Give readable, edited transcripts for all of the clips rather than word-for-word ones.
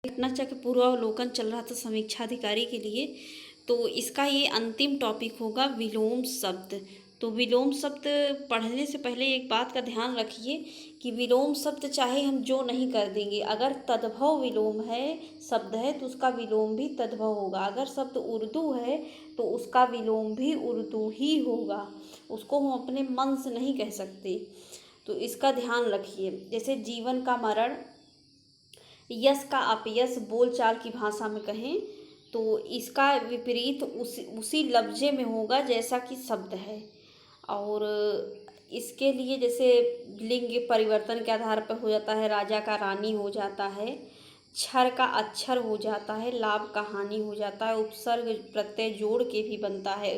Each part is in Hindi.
घटनाचक्र पूर्वावलोकन चल रहा था समीक्षा अधिकारी के लिए। तो इसका ये अंतिम टॉपिक होगा विलोम शब्द। तो विलोम शब्द पढ़ने से पहले एक बात का ध्यान रखिए कि विलोम शब्द चाहे हम जो नहीं कर देंगे, अगर तद्भव विलोम है शब्द है तो उसका विलोम भी तद्भव होगा। अगर शब्द उर्दू है तो उसका विलोम भी उर्दू ही होगा, उसको हम अपने मन से नहीं कह सकते। तो इसका ध्यान रखिए। जैसे जीवन का मरण, यश का अपयश बोलचाल की भाषा में कहें तो इसका विपरीत उसी लफ्जे में होगा जैसा कि शब्द है। और इसके लिए जैसे लिंग परिवर्तन के आधार पर हो जाता है, राजा का रानी हो जाता है, क्षर का अक्षर हो जाता है, लाभ का हानि हो जाता है, उपसर्ग प्रत्यय जोड़ के भी बनता है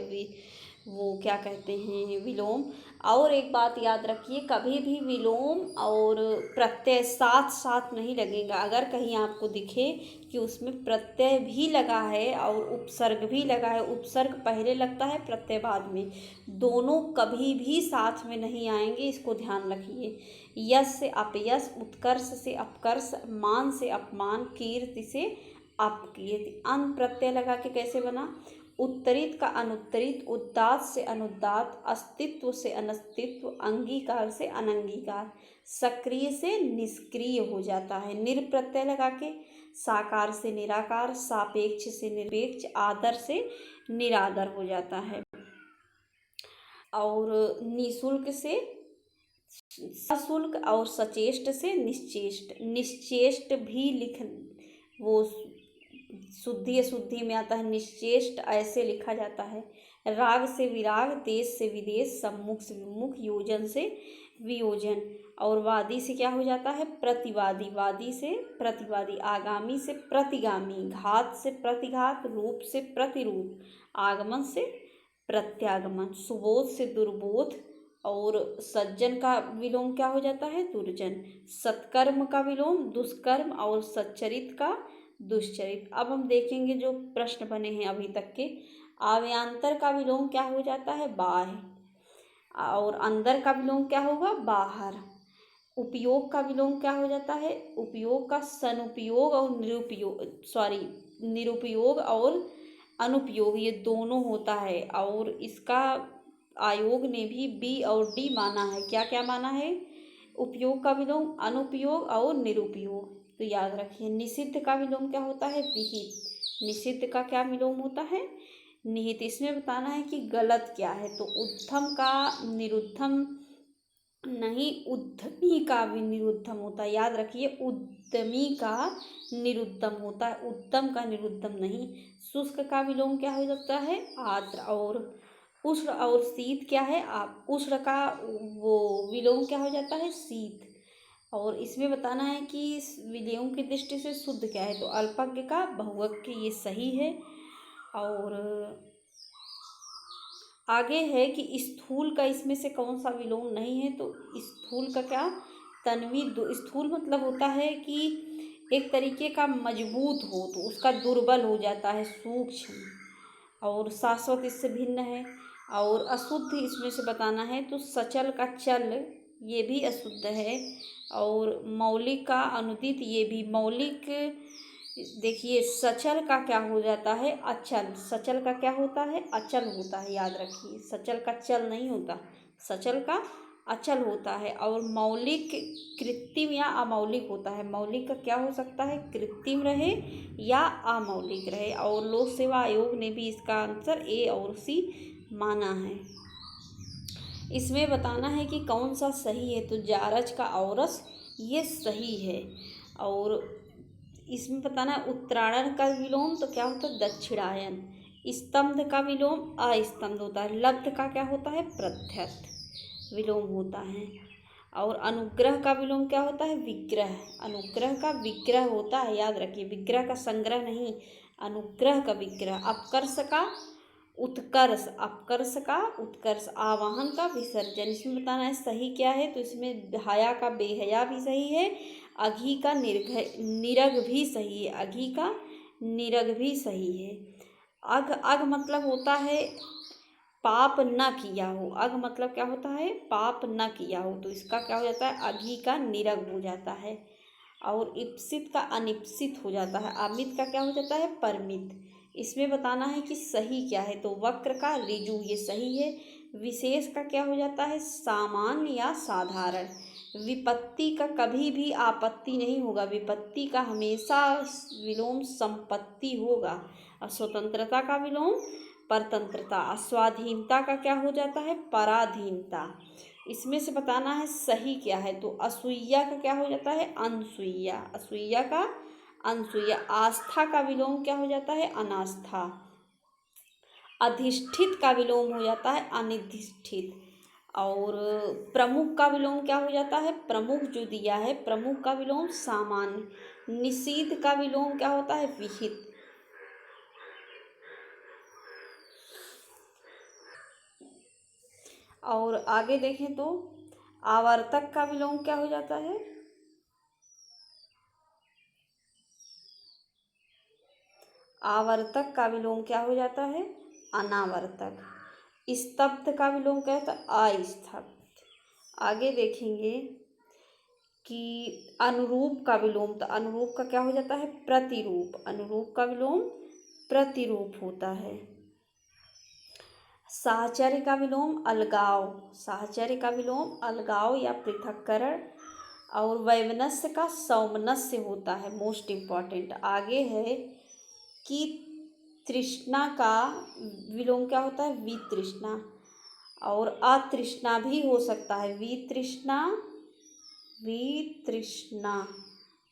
वो क्या कहते हैं विलोम। और एक बात याद रखिए, कभी भी विलोम और प्रत्यय साथ साथ नहीं लगेगा। अगर कहीं आपको दिखे कि उसमें प्रत्यय भी लगा है और उपसर्ग भी लगा है, उपसर्ग पहले लगता है प्रत्यय बाद में, दोनों कभी भी साथ में नहीं आएंगे, इसको ध्यान रखिए। यश से अपयश, उत्कर्ष से अपकर्ष, मान से अपमान, कीर्ति से अपकीर्ति। अन प्रत्यय लगा के कैसे बना? उत्तरित का अनुत्तरित, उदात्त से अनुदात्त, अस्तित्व से अनस्तित्व, अंगीकार से अनंगीकार, सक्रिय से निष्क्रिय हो जाता है। निर प्रत्यय लगा के साकार से निराकार, सापेक्ष से निरपेक्ष, आदर से निरादर हो जाता है। और निःशुल्क से सशुल्क और सचेष्ट से निश्चेष्ट। निश्चेष्ट भी लिख वो शुद्धि अशुद्धि में आता है, निश्चेष्ट ऐसे लिखा जाता है। राग से विराग, देश से विदेश, सम्मुख से विमुख, योजन से वियोजन। और वादी से क्या हो जाता है? प्रतिवादी। वादी से प्रतिवादी, आगामी से प्रतिगामी, घात से प्रतिघात, रूप से प्रतिरूप, आगमन से प्रत्यागमन, सुबोध से दुर्बोध। और सज्जन का विलोम क्या हो जाता है? दुर्जन। सत्कर्म का विलोम दुष्कर्म और सच्चरित का दुष्चरित। अब हम देखेंगे जो प्रश्न बने हैं अभी तक के। आव्यांतर का विलोम क्या हो जाता है? बाह्य। और अंदर का विलोम क्या होगा? बाहर। उपयोग का विलोम क्या हो जाता है? उपयोग का सनुपयोग और निरुपयोग और अनुपयोग, ये दोनों होता है। और इसका आयोग ने भी बी और डी माना है। क्या क्या माना है? उपयोग का विलोम, अनुपयोग और निरुपयोग। तो याद रखिए। निषिद्ध का विलोम क्या होता है? विहित। निषिद्ध का क्या विलोम होता है? निहित। इसमें बताना है कि गलत क्या है। तो उद्धम का निरुद्धम नहीं, उद्यमी का भी निरुद्धम होता है। याद रखिए, उद्यमी का निरुद्धम होता है, उत्तम का निरुद्धम नहीं। शुष्क का विलोम क्या हो सकता है? आर्द्र। और उष्ण और शीत क्या है? आप उष्ण का वो विलोम क्या हो जाता है? शीत। और इसमें बताना है कि विलोम की दृष्टि से शुद्ध क्या है। तो अल्पज्ञ का बहुवक्य, ये सही है। और आगे है कि स्थूल का इसमें से कौन सा विलोम नहीं है। तो स्थूल का क्या? तन्वी। स्थूल मतलब होता है कि एक तरीके का मजबूत हो तो उसका दुर्बल हो जाता है, सूक्ष्म। और शाश्वत इससे भिन्न है। और अशुद्ध इसमें से बताना है तो सचल का चल, ये भी अशुद्ध है। और मौलिक का अनुदित, ये भी मौलिक। देखिए, सचल का क्या हो जाता है? अचल। सचल का क्या होता है? अचल होता है। याद रखिए, सचल का चल नहीं होता, सचल का अचल होता है। और मौलिक कृत्रिम या अमौलिक होता है। मौलिक का क्या हो सकता है? कृत्रिम रहे या अमौलिक रहे। और लोक सेवा आयोग ने भी इसका आंसर ए और सी माना है। इसमें बताना है कि कौन सा सही है। तो जारज का औरस, ये सही है। और इसमें बताना है उत्तरायण का विलोम तो क्या होता है? दक्षिणायन। स्तंभ का विलोम अस्तंभ होता है। लब्ध का क्या होता है? प्रत्यर्थ विलोम होता है। और अनुग्रह का विलोम क्या होता है? विग्रह। अनुग्रह का विग्रह होता है। याद रखिए, विग्रह का संग्रह नहीं, अनुग्रह का विग्रह। अपकर्ष का उत्कर्ष, अपकर्ष का उत्कर्ष। आवाहन का विसर्जन। इसमें बताना है सही क्या है। तो इसमें हया का बेहया भी सही है, अघी का निरग भी सही है, अघी का निरग भी सही है। अघ, अघ मतलब होता है पाप न किया हो। अघ मतलब क्या होता है? पाप न किया हो। तो इसका क्या हो जाता है? अघी का निरग हो जाता है। और इप्सित का अनिप्सित हो जाता है, अमित का क्या हो जाता है, परिमित। इसमें बताना है कि सही क्या है, तो वक्र का ऋजु ये सही है। विशेष का क्या हो जाता है, सामान्य या साधारण। विपत्ति का कभी भी आपत्ति नहीं होगा, विपत्ति का हमेशा विलोम संपत्ति होगा। और स्वतंत्रता का विलोम परतंत्रता। स्वाधीनता का क्या हो जाता है, पराधीनता। इसमें से बताना है सही क्या है, तो असूया का क्या हो जाता है, अनसूया। असूया का अनसूया। आस्था का विलोम क्या हो जाता है, अनास्था। अधिष्ठित का विलोम हो जाता है अनिधिष्ठित। और प्रमुख का विलोम क्या हो जाता है, प्रमुख जो दिया है प्रमुख का विलोम सामान्य। निषिद्ध का विलोम क्या होता है, विहित। और आगे देखें तो आवर्तक का विलोम क्या हो जाता है, आवर्तक का विलोम क्या हो जाता है, अनावर्तक। स्तब्ध का विलोम क्या होता है, अस्तब्ध। आगे देखेंगे कि अनुरूप का विलोम, तो अनुरूप का क्या हो जाता है, प्रतिरूप। अनुरूप का विलोम प्रतिरूप होता है। साहचर्य का विलोम अलगाव। साहचर्य का विलोम अलगाव या पृथक्करण। और वैमनस्य का सौमनस्य होता है, मोस्ट इम्पॉर्टेंट। आगे है कि तृष्णा का विलोम क्या होता है, वितृष्णा। और अतृष्णा भी हो सकता है, वितृष्णा, वितृष्णा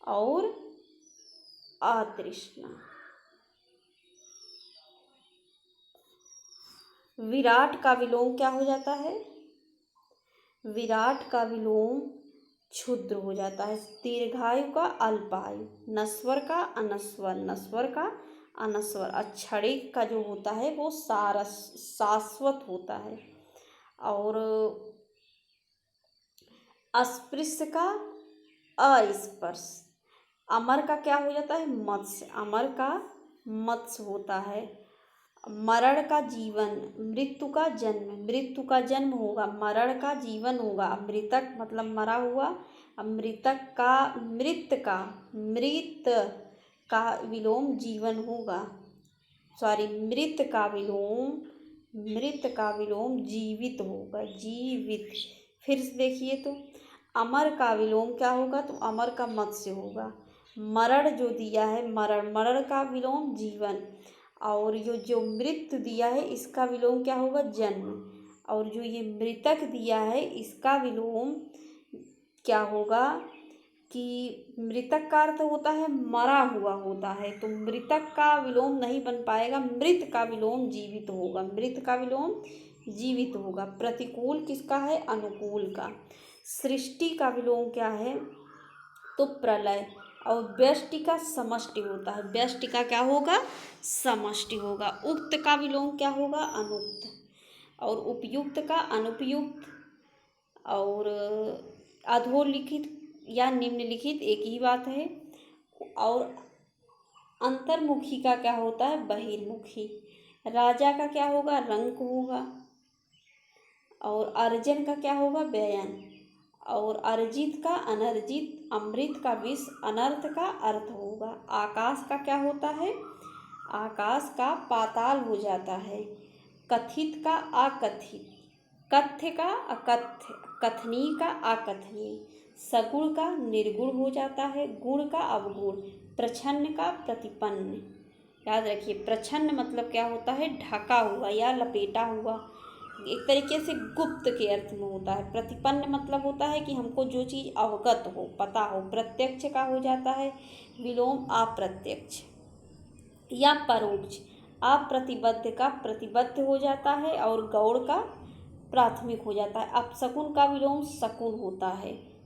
और अतृष्णा। विराट का विलोम क्या हो जाता है, विराट का विलोम क्षुद्र हो जाता है। दीर्घायु का अल्पायु। नश्वर का अनश्वर, नश्वर का अनश्वर। क्षणिक का जो होता है वो शाश्वत होता है। और अस्पृश्य का अस्पर्श। अमर का क्या हो जाता है, मत्स्य। अमर का मत्स्य होता है। मरण का जीवन, मृत्यु का जन्म। मृत्यु का जन्म होगा, मरण का जीवन होगा। मृतक मतलब मरा हुआ, मृतक का मृत का विलोम जीवन होगा। सॉरी, मृत का विलोम जीवित होगा, जीवित। फिर से देखिए तो अमर का विलोम क्या होगा, तो अमर का मत्स्य होगा। मरण जो दिया है, मरण का विलोम जीवन। और जो मृत्यु दिया है इसका विलोम क्या होगा, जन्म। और जो ये मृतक दिया है इसका विलोम क्या होगा, कि मृतक का अर्थ होता है मरा हुआ होता है, तो मृतक का विलोम नहीं बन पाएगा, मृत का विलोम जीवित होगा। मृत का विलोम जीवित होगा। प्रतिकूल किसका है, अनुकूल का। सृष्टि का विलोम क्या है, तो प्रलय। और व्यष्टि का समष्टि होता है, व्यष्टि का क्या होगा, समष्टि होगा। उक्त का विलोम क्या होगा, अनुक्त। और उपयुक्त का अनुपयुक्त। और अधोलिखित या निम्नलिखित एक ही बात है। और अंतर्मुखी का क्या होता है, बहिर्मुखी। राजा का क्या होगा, रंक होगा। और अर्जन का क्या होगा, व्ययन। और अर्जित का अनर्जित। अमृत का विष, अनर्थ का अर्थ होगा। आकाश का क्या होता है, आकाश का पाताल हो जाता है। कथित का अकथित। कथ्य का अकथ्य, कथनीय का अकथनीय। सगुण का निर्गुण हो जाता है, गुण का अवगुण। प्रछन्न का प्रतिपन्न। याद रखिए, प्रछन्न मतलब क्या होता है, ढका हुआ या लपेटा हुआ, एक तरीके से गुप्त के अर्थ में होता है। प्रतिपन्न मतलब होता है कि हमको जो चीज़ अवगत हो, पता हो। प्रत्यक्ष का हो जाता है विलोम अप्रत्यक्ष या परोक्ष। अप्रतिबद्ध का प्रतिबद्ध हो जाता है, और गौड़ का प्राथमिक हो जाता है। अपशकुन का विलोम शकुन होता है।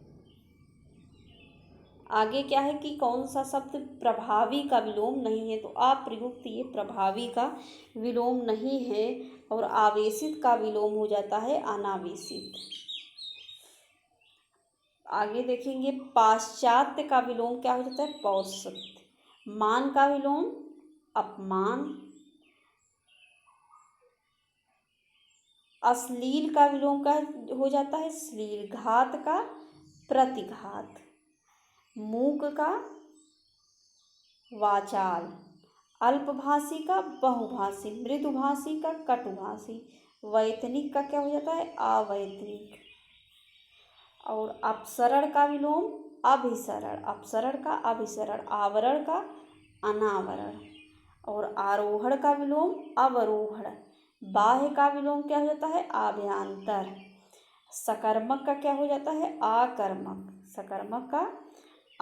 आगे क्या है कि कौन सा शब्द प्रभावी का विलोम नहीं है, तो अप्रयुक्त ये प्रभावी का विलोम नहीं है। और आवेशित का विलोम हो जाता है अनावेशित। आगे देखेंगे पाश्चात्य का विलोम क्या हो जाता है, पौरुषत्व। मान का विलोम अपमान। अश्लील का विलोम का हो जाता है श्लील। घात का प्रतिघात। मूक का वाचाल, अल्पभाषी का बहुभाषी, मृदुभाषी का कटुभाषी, वैतनिक का क्या हो जाता है अवैतनिक, और अपसरण का विलोम अभिसरण, अपसरण का अभिसरण, आवरण का अनावरण, और आरोहण का विलोम अवरोहण, बाह्य का विलोम क्या हो जाता है आभ्यंतर, सकर्मक का क्या हो जाता है आकर्मक, सकर्मक का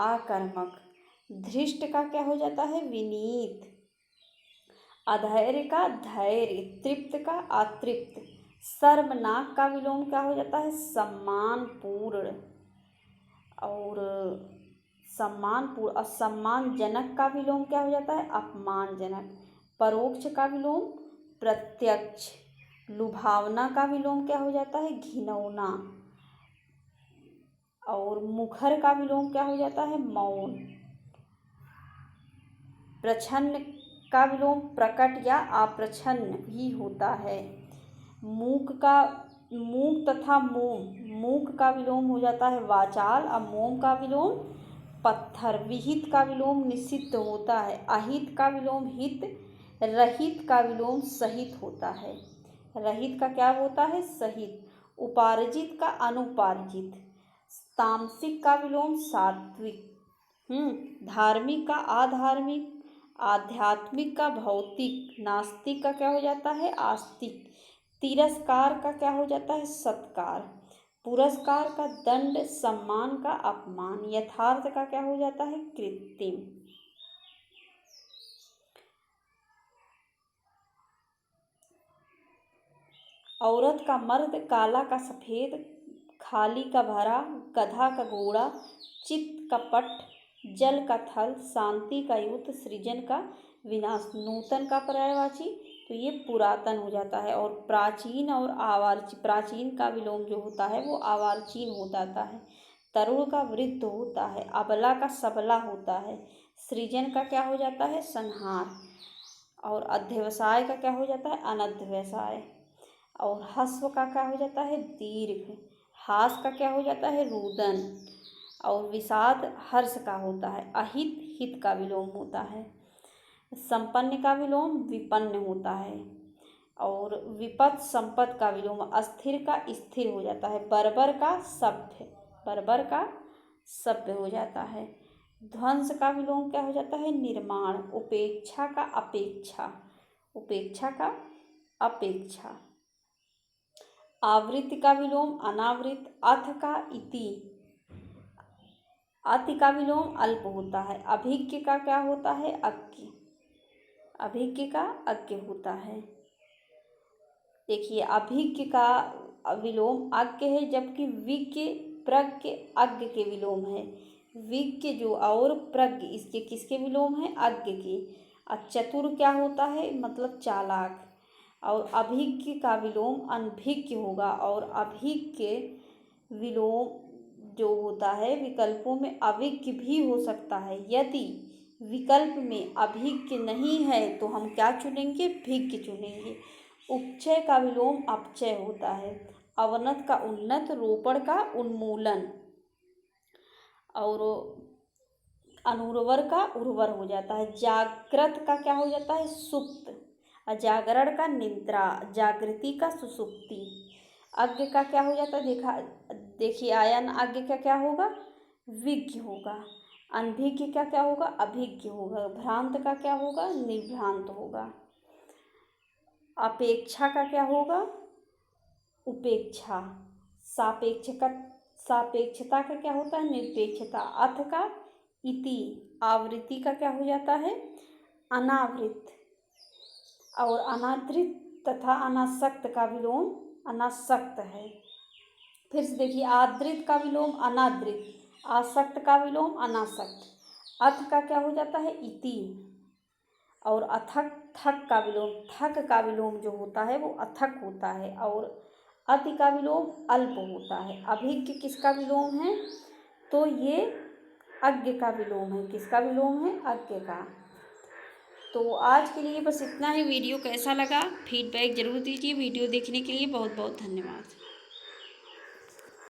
आकर्मक, धृष्ट का क्या हो जाता है विनीत, अधैर्य का धैर्य, तृप्त का अतृप्त, सर्वनाक का विलोम क्या हो जाता है सम्मानपूर्ण, और सम्मानपूर्ण, और सम्मानजनक का विलोम क्या हो जाता है अपमानजनक, परोक्ष का विलोम प्रत्यक्ष, लुभावना का विलोम क्या हो जाता है घिनौना, और मुखर का विलोम क्या हो जाता है मौन, प्रछन्न का विलोम प्रकट या अप्रछन्न भी होता है, मूक तथा मोम, मूक का विलोम हो जाता है वाचाल, और मोम का विलोम पत्थर, विहित का विलोम निषिद्ध होता है, अहित का विलोम हित, रहित का विलोम सहित होता है, रहित का क्या होता है सहित, उपार्जित का अनुपार्जित, तामसिक का विलोम सात्विक, धार्मिक का अधार्मिक, आध्यात्मिक का भौतिक, नास्तिक का क्या हो जाता है आस्तिक, तिरस्कार का क्या हो जाता है सत्कार, पुरस्कार का दंड, सम्मान का अपमान, यथार्थ का क्या हो जाता है कृत्रिम। औरत का मर्द, काला का सफ़ेद, खाली का भरा, गधा का घोड़ा, चित्त का पट, जल का थल, शांति का युद्ध, सृजन का विनाश, नूतन का पर्यायवाची, तो ये पुरातन हो जाता है, और प्राचीन और प्राचीन का विलोम जो होता है वो आवार्चीन हो जाता है, तरुण का वृद्ध होता है, अबला का सबला होता है, सृजन का क्या हो जाता है संहार, और अध्यवसाय का क्या हो जाता है अनध्यवसाय, और हस्व का क्या हो जाता है दीर्घ, हास का क्या हो जाता है रुदन, और विषाद हर्ष का होता है, अहित हित का विलोम होता है, संपन्न का विलोम विपन्न होता है, और विपद संपद का विलोम अस्थिर का स्थिर हो जाता है, बर्बर का सभ्य हो जाता है, ध्वंस का विलोम क्या हो जाता है निर्माण, उपेक्षा का अपेक्षा, आवृत्ति का विलोम अनावृत, अथ का इति, अति का विलोम अल्प होता है, अभिज्ञ का क्या होता है अज्ञ, अभिज्ञ का अज्ञ होता है। देखिए अभिज्ञ का विलोम अज्ञ है, जबकि विज्ञ प्रज्ञ अज्ञ के विलोम है, विज्ञ जो और प्रज्ञ इसके किसके विलोम है अज्ञ के, और चतुर क्या होता है मतलब चालाक, और अभिज्ञ का विलोम अनभिज्ञ होगा, और अभिज्ञ विलोम जो होता है विकल्पों में अभिज्ञ भी हो सकता है, यदि विकल्प में अभिज्ञ नहीं है तो हम क्या चुनेंगे भिज्ञ चुनेंगे। उपचय का विलोम अपचय होता है, अवनत का उन्नत, रोपण का उन्मूलन, और अनुर्वर का उर्वर हो जाता है, जागृत का क्या हो जाता है सुप्त, अजागरण का निद्रा, जागृति का सुसुप्ति, अज्ञ का क्या हो जाता है देखिए आयन अज्ञ का क्या होगा विज्ञ होगा, अनभिज्ञ का क्या होगा अभिज्ञ होगा, भ्रांत का क्या होगा निर्भ्रांत होगा, अपेक्षा का क्या होगा उपेक्षा, सापेक्षता का क्या होता है निरपेक्षता, अथ का इति, आवृत्ति का क्या हो जाता है अनावृत, और अनादृत तथा अनासक्त का विलोम अनासक्त है। फिर से देखिए आदृत का विलोम अनादृत, आसक्त का विलोम अनासक्त, अथ का क्या हो जाता है इति, और अथक थक का विलोम, थक का विलोम जो होता है वो अथक होता है, और अति का विलोम अल्प होता है। अभिज्ञ किसका विलोम है तो ये अज्ञ का विलोम है, किसका विलोम है अज्ञ का। तो आज के लिए बस इतना ही। वीडियो कैसा लगा फीडबैक ज़रूर दीजिए। वीडियो देखने के लिए बहुत बहुत धन्यवाद।